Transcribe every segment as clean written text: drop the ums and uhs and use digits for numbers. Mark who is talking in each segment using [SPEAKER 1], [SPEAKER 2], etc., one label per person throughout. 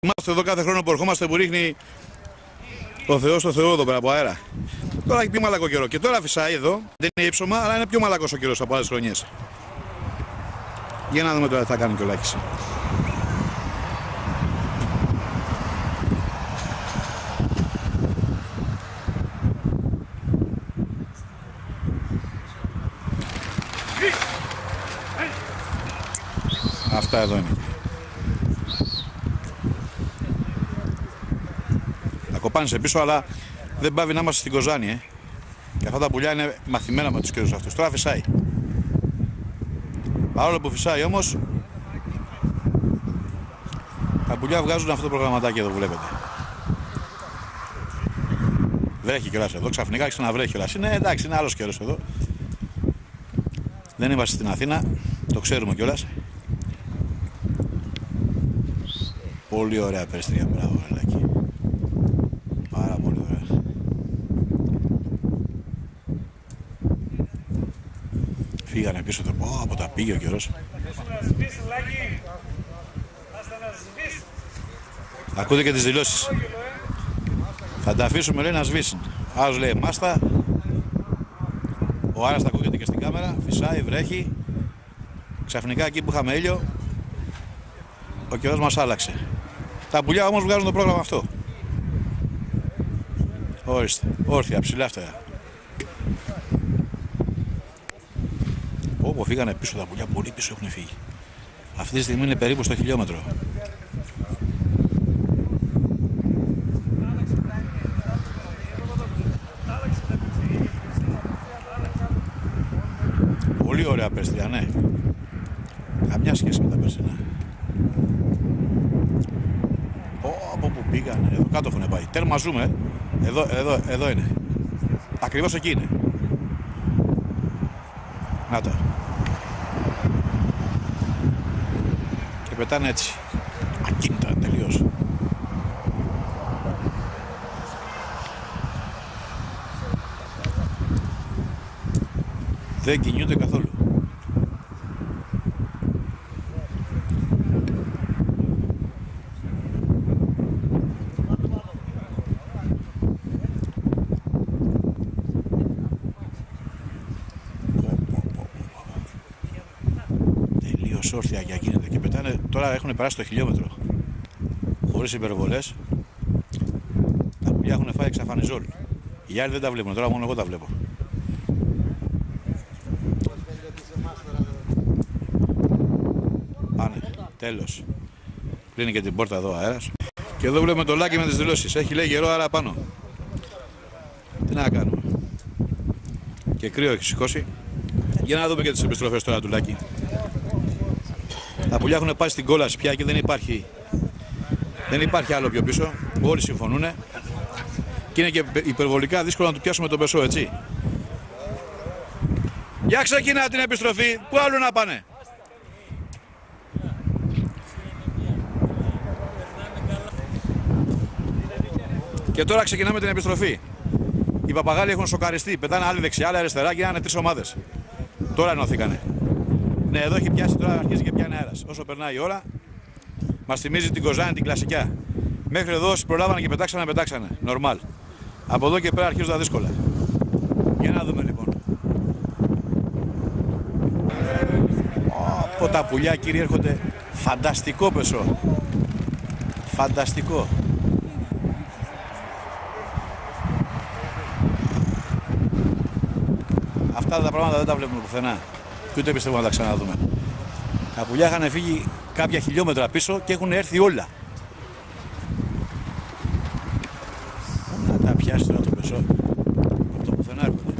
[SPEAKER 1] Είμαστε εδώ κάθε χρόνο που ερχόμαστε που ρίχνει ο Θεός στο Θεό εδώ πέρα από αέρα. Τώρα έχει πιο μαλακό καιρό. Και τώρα φυσάει εδώ. Δεν είναι ύψωμα, αλλά είναι πιο μαλακός ο καιρός από άλλες χρονιές. Για να δούμε τώρα τι θα κάνει και ο Λάκης. Αυτά εδώ είναι. Να κοπάνεις πίσω, αλλά δεν πάβει να είμαστε στην Κοζάνη, Και αυτά τα πουλιά είναι μαθημένα με τους καιρούς αυτούς. Τώρα φυσάει. Παρόλο που φυσάει όμως, τα πουλιά βγάζουν αυτό το προγραμματάκι εδώ που βλέπετε. Βρέχει κιόλας εδώ, ξαφνικά ξαναβρέχει κιόλας. Είναι εντάξει, είναι άλλος καιρός εδώ. Δεν είμαστε στην Αθήνα, το ξέρουμε κιόλας. Πολύ ωραία περιστρία, μπράβο Λάκη. Πάρα πολύ ωραία. Φύγανε πίσω το από τα πήγε ο καιρός. Ακούτε και τις δηλώσεις. Θα τα αφήσουμε, λέει, να σβήσουν. Άλλος λέει μάστα. Ο Άρας τα ακούγεται και στην κάμερα. Φυσάει, βρέχει. Ξαφνικά εκεί που είχαμε ήλιο, ο καιρός μας άλλαξε. Τα πουλιά όμως βγάζουν το πρόγραμμα αυτό. Ορίστε, όρθια, ψηλά φτερά. Όπου φύγανε πίσω τα πουλιά, πολύ πίσω έχουν φύγει. Αυτή τη στιγμή είναι περίπου στο χιλιόμετρο. Πολύ ωραία περιστρία, ναι. Καμιά σχέση με τα περσινά. Από που πήγανε, εδώ κάτω έχουν πάει. Τέρμα ζούμε. Εδώ είναι. Ακριβώς εκεί είναι. Να τα. Και πετάνε έτσι. Ακίνητα τελείως. Δεν κινιούνται καθόλου. Τελείως όρθια και ακίνητα και πετάνε. Τώρα έχουν περάσει το χιλιόμετρο. Χωρίς υπερβολές. Τα πουλιά έχουν φάει εξαφανιζόλ. Οι άλλοι δεν τα βλέπουν, τώρα μόνο εγώ τα βλέπω. Πάνε, τέλος. Κλείνει και την πόρτα εδώ ο αέρας. Και εδώ βλέπουμε το Λάκη με τις δηλώσεις. Έχει λέει γερό αέρα πάνω. Τι να κάνουμε. Και κρύο έχει σηκώσει. Για να δούμε και τις επιστροφές τώρα του Λάκη. Τα πουλιά έχουν πάει στην κόλαση πια και δεν υπάρχει άλλο πιο πίσω. Όλοι συμφωνούν. Και είναι και υπερβολικά δύσκολο να του πιάσουμε τον πεσό, έτσι. Για ξεκινά την επιστροφή. Πού άλλο να πάνε. Και τώρα ξεκινάμε την επιστροφή. Οι παπαγάλοι έχουν σοκαριστεί. Πετάνε άλλη δεξιά, άλλη αριστερά και είναι 3 ομάδες. Τώρα ενώθηκανε. Ναι, εδώ έχει πιάσει, τώρα αρχίζει και πιάνει αέρας. Όσο περνάει η ώρα, μας θυμίζει την Κοζάνη, την κλασικά. Μέχρι εδώ όσοι προλάβανε και πετάξανε. Νορμάλ. Από εδώ και πέρα αρχίζουν τα δύσκολα. Για να δούμε λοιπόν. Από τα πουλιά, κύριοι, έρχονται. Φανταστικό πεσό. Φανταστικό. Αυτά τα πράγματα δεν τα βλέπουμε πουθενά. Και ούτε πιστεύω να τα ξαναδούμε. Τα πουλιά είχαν φύγει κάποια χιλιόμετρα πίσω και έχουν έρθει όλα. Να τα πιάσει τώρα το πεσό. Από το πουθενά έρχονται.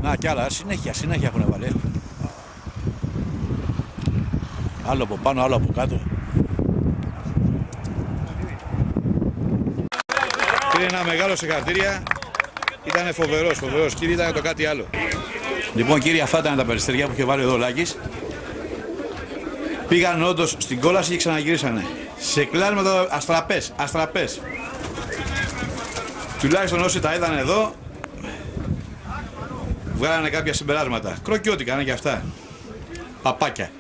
[SPEAKER 1] Να κι άλλα, συνέχεια έχουν βάλει. Άλλο από πάνω, άλλο από κάτω. Πήρε ένα μεγάλο συγχαρητήρια. Ήταν φοβερός, κύριε, ήταν το κάτι άλλο. Λοιπόν, κύριε, αυτά ήταν τα περιστέρια που είχε βάλει εδώ ο Λάκης. Πήγαν όντως στην κόλαση και ξαναγυρίσανε. Σε κλάσματα αστραπές. Τουλάχιστον όσοι τα είδαν εδώ, βγάλανε κάποια συμπεράσματα. Κροκιώτικα είναι και αυτά. Παπάκια.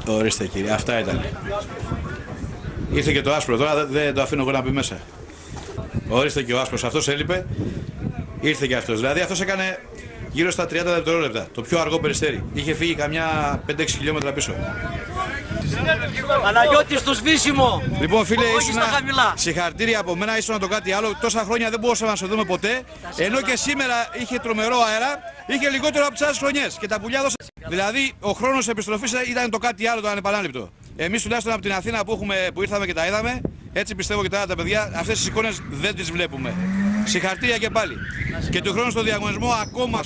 [SPEAKER 1] Ορίστε κύριε, αυτά ήταν. Ήρθε και το άσπρο, τώρα δεν το αφήνω εγώ να μπει μέσα. Ορίστε και ο άσπρος, αυτός έλειπε. Ήρθε και αυτός. Δηλαδή αυτός έκανε γύρω στα 30 δευτερόλεπτα. Το πιο αργό Περιστέρι. Είχε φύγει καμιά 5-6 χιλιόμετρα πίσω.
[SPEAKER 2] Παναγιώτη στο σβήσιμο.
[SPEAKER 1] Λοιπόν, φίλε,
[SPEAKER 2] όχι στα χαμηλά.
[SPEAKER 1] Συγχαρητήρια από μένα, ήσουν το κάτι άλλο. Τόσα χρόνια δεν μπορούσαμε να σε δούμε ποτέ. Ενώ και σήμερα είχε τρομερό αέρα, είχε λιγότερο από τις άλλες χρονιές. Και τα πουλιά δώσαν. Δηλαδή, ο χρόνος επιστροφής ήταν το κάτι άλλο, το ανεπανάληπτο. Εμείς τουλάχιστον από την Αθήνα που ήρθαμε και τα είδαμε, έτσι πιστεύω και τα άλλα τα παιδιά, αυτές τις εικόνες δεν τις βλέπουμε. Συγχαρητήρια και πάλι. Και του χρόνου στο διαγωνισμό ακόμα.